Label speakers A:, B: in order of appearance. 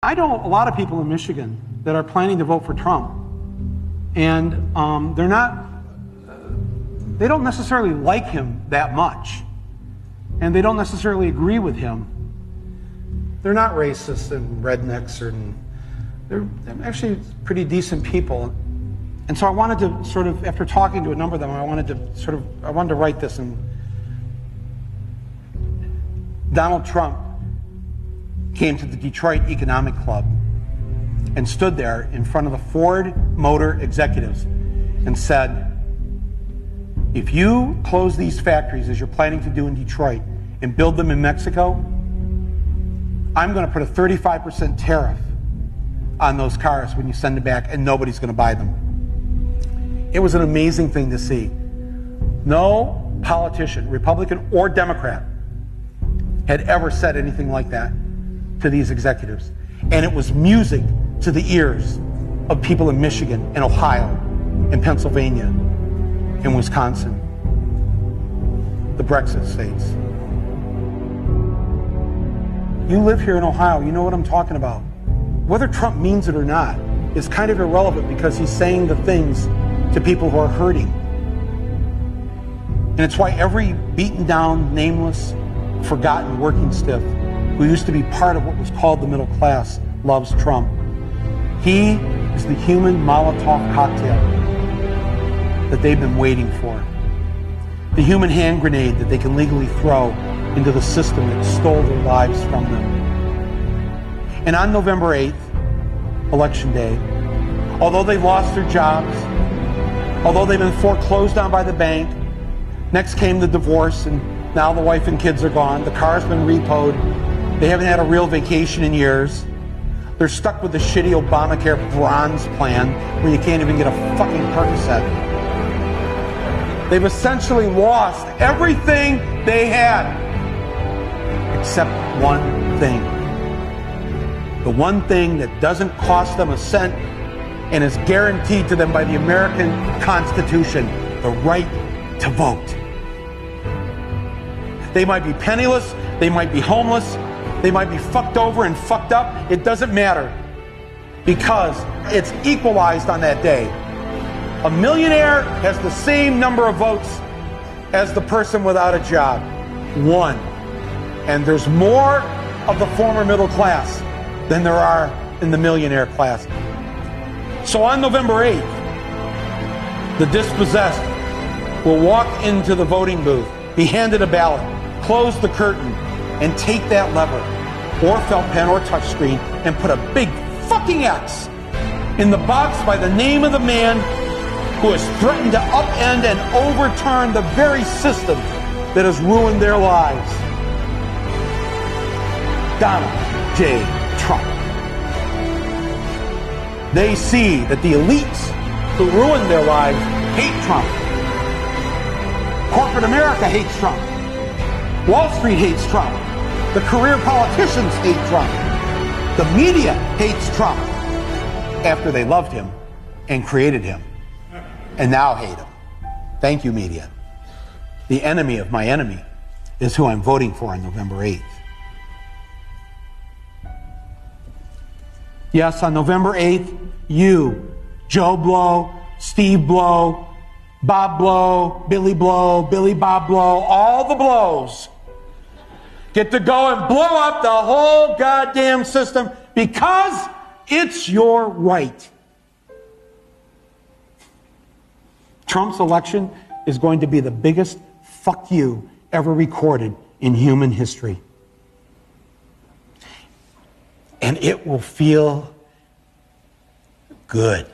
A: I know a lot of people in Michigan that are planning to vote for Trump, and they don't necessarily like him that much, and they don't necessarily agree with him. They're not racist and rednecks, they're actually pretty decent people. And so I wanted to sort of, after talking to a number of them, I wanted to write this. And Donald Trump came to the Detroit Economic Club and stood there in front of the Ford Motor executives and said, if you close these factories as you're planning to do in Detroit and build them in Mexico, I'm going to put a 35% tariff on those cars when you send them back, and nobody's going to buy them. It was an amazing thing to see. No politician, Republican or Democrat, had ever said anything like that to these executives. And it was music to the ears of people in Michigan and Ohio and Pennsylvania and Wisconsin, the Brexit states. You live here in Ohio, you know what I'm talking about. Whether Trump means it or not is kind of irrelevant, because he's saying the things to people who are hurting. And it's why every beaten down, nameless, forgotten working stiff who used to be part of what was called the middle class loves Trump. He is the human Molotov cocktail that they've been waiting for. The human hand grenade that they can legally throw into the system that stole their lives from them. And on November 8th, Election Day, although they lost their jobs, although they've been foreclosed on by the bank, next came the divorce, and now the wife and kids are gone, the car's been repoed, they haven't had a real vacation in years, they're stuck with the shitty Obamacare bronze plan where you can't even get a fucking Percocet. They've essentially lost everything they had, except one thing. The one thing that doesn't cost them a cent and is guaranteed to them by the American Constitution, the right to vote. They might be penniless, they might be homeless, they might be fucked over and fucked up. It doesn't matter, because it's equalized on that day. A millionaire has the same number of votes as the person without a job. One. And there's more of the former middle class than there are in the millionaire class. So on November 8th, the dispossessed will walk into the voting booth, be handed a ballot, close the curtain, and take that lever, or felt pen or touchscreen, and put a big fucking X in the box by the name of the man who has threatened to upend and overturn the very system that has ruined their lives. Donald J. Trump. They see that the elites who ruined their lives hate Trump. Corporate America hates Trump. Wall Street hates Trump. The career politicians hate Trump. The media hates Trump after they loved him and created him, and now hate him. Thank you, media. The enemy of my enemy is who I'm voting for on November 8th. Yes, on November 8th, you, Joe Blow, Steve Blow, Bob Blow, Billy Bob Blow, all the blows, get to go and blow up the whole goddamn system because it's your right. Trump's election is going to be the biggest fuck you ever recorded in human history. And it will feel good.